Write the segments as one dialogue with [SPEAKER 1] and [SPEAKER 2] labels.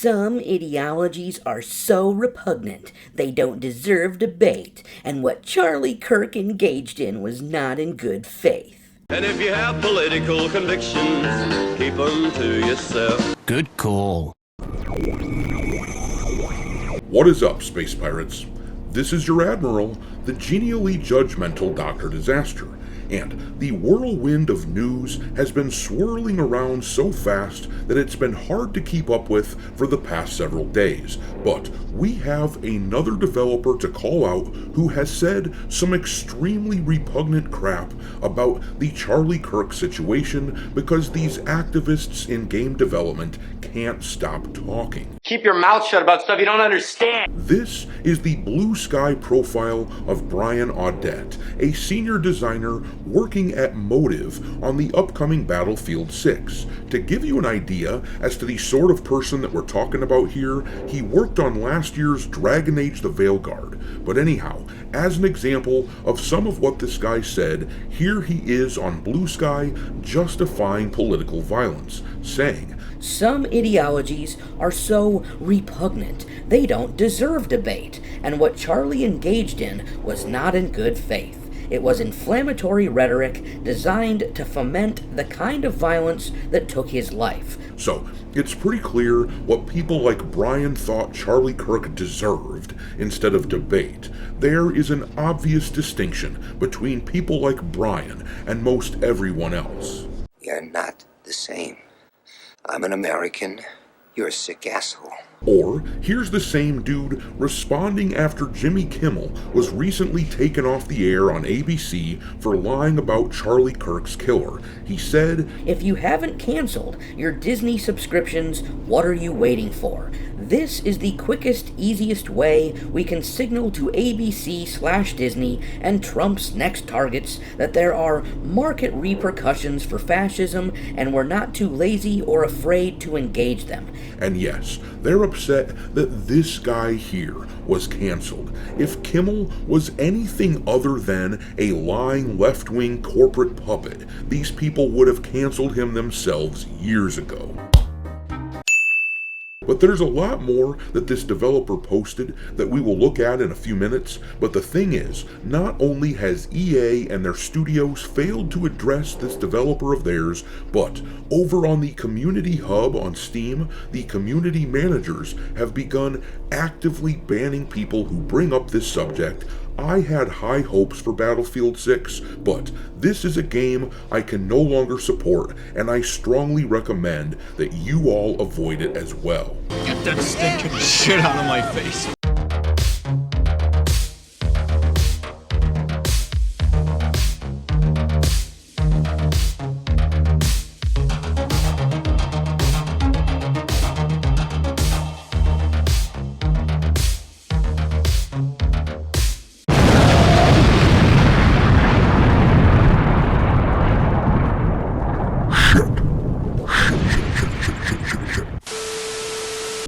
[SPEAKER 1] Some ideologies are so repugnant they don't deserve debate, and what Charlie Kirk engaged in was not in good faith.
[SPEAKER 2] And if you have political convictions, keep them to yourself.
[SPEAKER 3] Good call.
[SPEAKER 4] What is up, space pirates? This is your Admiral, the genially judgmental Dr. Disaster, and the whirlwind of news has been swirling around so fast that it's been hard to keep up with for the past several days. But we have another developer to call out who has said some extremely repugnant crap about the Charlie Kirk situation because these activists in game development can't stop talking.
[SPEAKER 5] Keep your mouth shut about stuff you don't understand.
[SPEAKER 4] This is the blue sky profile of Brian Audette, a senior designer working at Motive on the upcoming Battlefield 6. To give you an idea as to the sort of person that we're talking about here, he worked on last year's Dragon Age the Veilguard. But anyhow, as an example of some of what this guy said, here he is on Blue Sky justifying political violence, saying,
[SPEAKER 1] Some ideologies are so repugnant they don't deserve debate, and what Charlie engaged in was not in good faith. It was inflammatory rhetoric designed to foment the kind of violence that took his life.
[SPEAKER 4] So, it's pretty clear what people like Brian thought Charlie Kirk deserved instead of debate. There is an obvious distinction between people like Brian and most everyone else.
[SPEAKER 6] You're not the same. I'm an American. You're a sick asshole.
[SPEAKER 4] Or, here's the same dude responding after Jimmy Kimmel was recently taken off the air on ABC for lying about Charlie Kirk's killer. He said,
[SPEAKER 1] If you haven't canceled your Disney subscriptions, what are you waiting for? This is the quickest, easiest way we can signal to ABC/Disney and Trump's next targets that there are market repercussions for fascism and we're not too lazy or afraid to engage them.
[SPEAKER 4] And yes, they're upset that this guy here was canceled. If Kimmel was anything other than a lying left-wing corporate puppet, these people would have canceled him themselves years ago. But there's a lot more that this developer posted that we will look at in a few minutes, but the thing is, not only has EA and their studios failed to address this developer of theirs, but over on the community hub on Steam, the community managers have begun actively banning people who bring up this subject. I had high hopes for Battlefield 6, but this is a game I can no longer support, and I strongly recommend that you all avoid it as well.
[SPEAKER 3] Get that stinking shit out of my face.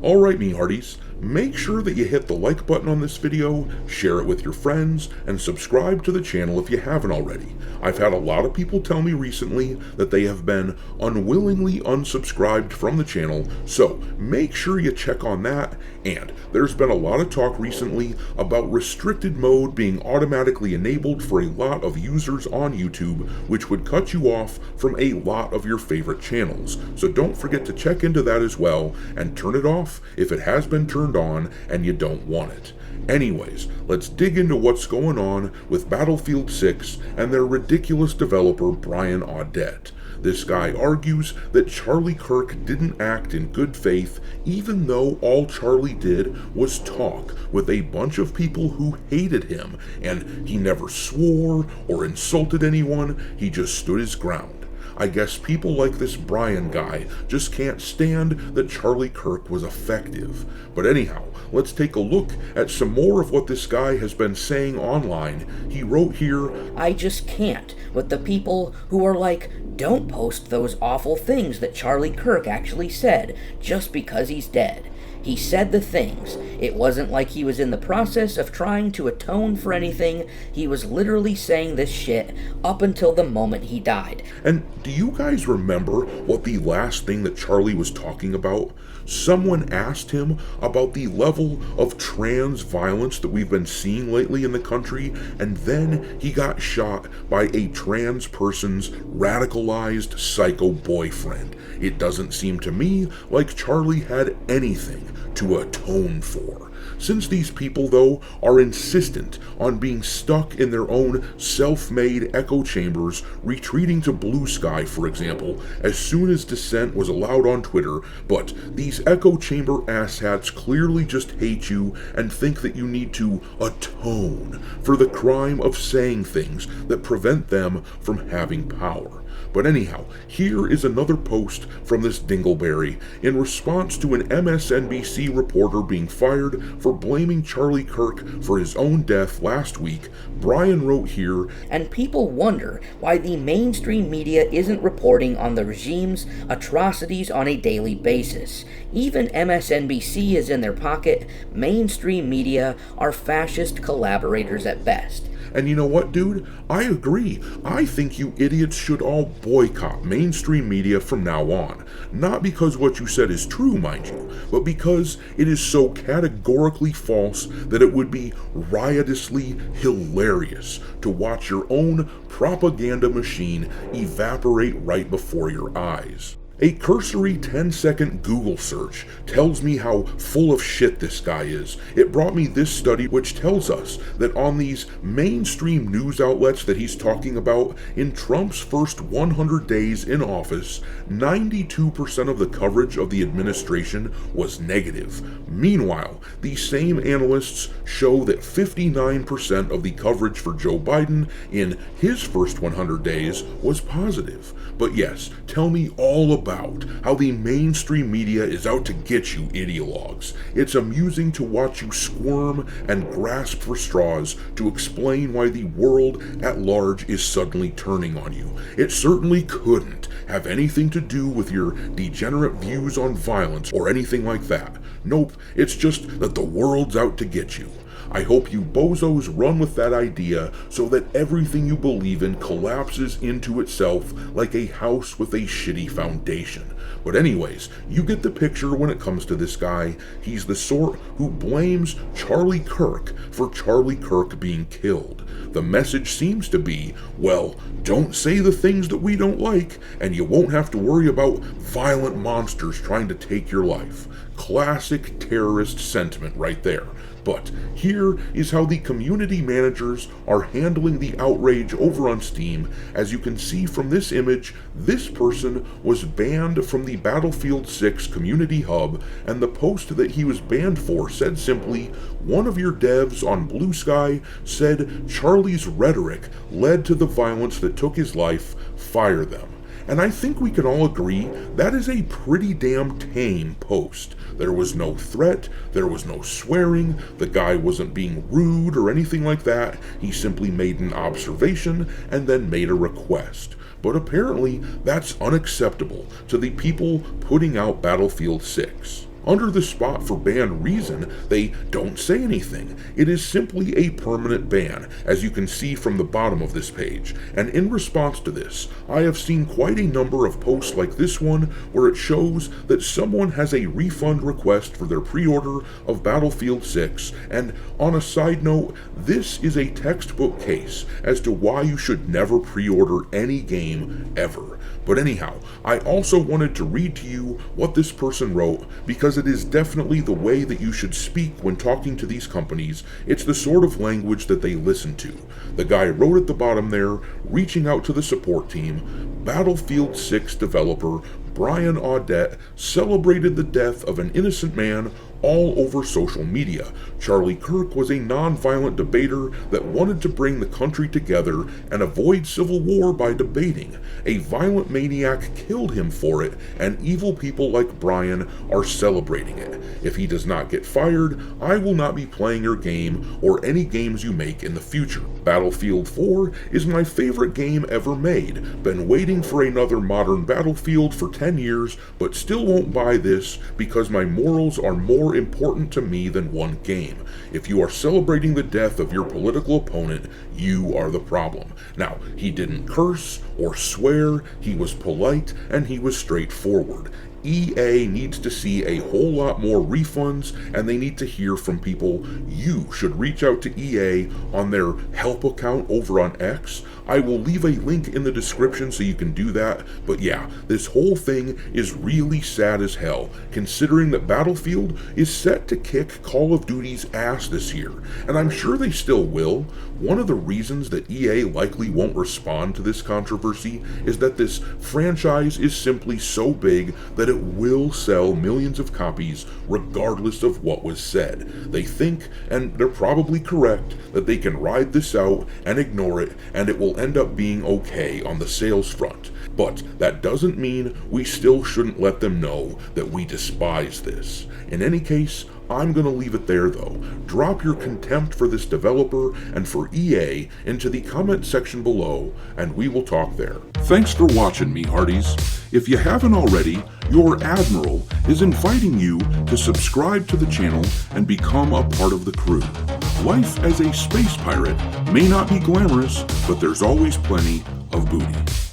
[SPEAKER 4] Alright, me hearties, make sure that you hit the like button on this video, share it with your friends, and subscribe to the channel if you haven't already. I've had a lot of people tell me recently that they have been unwillingly unsubscribed from the channel, so make sure you check on that. And there's been a lot of talk recently about restricted mode being automatically enabled for a lot of users on YouTube, which would cut you off from a lot of your favorite channels. So don't forget to check into that as well, and turn it off if it has been turned on and you don't want it. Anyways, let's dig into what's going on with Battlefield 6 and their ridiculous developer Brian Audette. This guy argues that Charlie Kirk didn't act in good faith, even though all Charlie did was talk with a bunch of people who hated him, and he never swore or insulted anyone, he just stood his ground. I guess people like this Brian guy just can't stand that Charlie Kirk was effective. But anyhow, let's take a look at some more of what this guy has been saying online. He wrote here,
[SPEAKER 1] I just can't with the people who are like, don't post those awful things that Charlie Kirk actually said just because he's dead. He said the things. It wasn't like he was in the process of trying to atone for anything. He was literally saying this shit up until the moment he died.
[SPEAKER 4] And do you guys remember what the last thing that Charlie was talking about? someone asked him about the level of trans violence that we've been seeing lately in the country, and then he got shot by a trans person's radicalized psycho boyfriend. It doesn't seem to me like Charlie had anything to atone for. Since these people, though, are insistent on being stuck in their own self-made echo chambers, retreating to blue sky, for example, as soon as dissent was allowed on Twitter, but these echo chamber asshats clearly just hate you and think that you need to atone for the crime of saying things that prevent them from having power. But anyhow, here is another post from this dingleberry in response to an MSNBC reporter being fired for blaming Charlie Kirk for his own death last week. Brian wrote here,
[SPEAKER 1] and people wonder why the mainstream media isn't reporting on the regime's atrocities on a daily basis. Even MSNBC is in their pocket. Mainstream media are fascist collaborators at best.
[SPEAKER 4] And you know what, dude? I agree. I think you idiots should all boycott mainstream media from now on. Not because what you said is true, mind you, but because it is so categorically false that it would be riotously hilarious to watch your own propaganda machine evaporate right before your eyes. A cursory 10-second Google search tells me how full of shit this guy is. It brought me this study which tells us that on these mainstream news outlets that he's talking about, in Trump's first 100 days in office, 92% of the coverage of the administration was negative. Meanwhile, these same analysts show that 59% of the coverage for Joe Biden in his first 100 days was positive. But yes, tell me all about how the mainstream media is out to get you, ideologues. It's amusing to watch you squirm and grasp for straws to explain why the world at large is suddenly turning on you. It certainly couldn't have anything to do with your degenerate views on violence or anything like that. Nope, it's just that the world's out to get you. I hope you bozos run with that idea so that everything you believe in collapses into itself like a house with a shitty foundation. But anyways, you get the picture when it comes to this guy. He's the sort who blames Charlie Kirk for Charlie Kirk being killed. The message seems to be, well, don't say the things that we don't like, and you won't have to worry about violent monsters trying to take your life. Classic terrorist sentiment right there. But here is how the community managers are handling the outrage over on Steam. As you can see from this image, this person was banned from the Battlefield 6 community hub, and the post that he was banned for said simply, one of your devs on Blue Sky said Charlie's rhetoric led to the violence that took his life, fire them. And I think we can all agree that is a pretty damn tame post. There was no threat, there was no swearing, the guy wasn't being rude or anything like that. He simply made an observation and then made a request. But apparently that's unacceptable to the people putting out Battlefield 6. Under the spot for ban reason, they don't say anything. It is simply a permanent ban, as you can see from the bottom of this page. And in response to this, I have seen quite a number of posts like this one, where it shows that someone has a refund request for their pre-order of Battlefield 6, and on a side note, this is a textbook case as to why you should never pre-order any game ever. But anyhow, I also wanted to read to you what this person wrote, because it is definitely the way that you should speak when talking to these companies. It's the sort of language that they listen to. The guy wrote at the bottom there, reaching out to the support team, Battlefield 6 developer Brian Audette celebrated the death of an innocent man all over social media. Charlie Kirk was a non-violent debater that wanted to bring the country together and avoid civil war by debating. A violent maniac killed him for it, and evil people like Brian are celebrating it. If he does not get fired, I will not be playing your game or any games you make in the future. Battlefield 4 is my favorite game ever made. Been waiting for another modern Battlefield for 10 years, but still won't buy this because my morals are more important to me than one game. If you are celebrating the death of your political opponent, you are the problem. Now, he didn't curse or swear, he was polite, and he was straightforward. EA needs to see a whole lot more refunds, and they need to hear from people. You should reach out to EA on their help account over on X. I will leave a link in the description so you can do that. But yeah, this whole thing is really sad as hell, considering that Battlefield is set to kick Call of Duty's ass this year, and I'm sure they still will. One of the reasons that EA likely won't respond to this controversy is that this franchise is simply so big that it will sell millions of copies regardless of what was said. They think, and they're probably correct, that they can ride this out and ignore it, and it will end up being okay on the sales front. But that doesn't mean we still shouldn't let them know that we despise this. In any case, I'm gonna leave it there though. Drop your contempt for this developer and for EA into the comment section below, and we will talk there. Thanks for watching me, Hearties. If you haven't already, your Admiral is inviting you to subscribe to the channel and become a part of the crew. Life as a space pirate may not be glamorous, but there's always plenty of booty.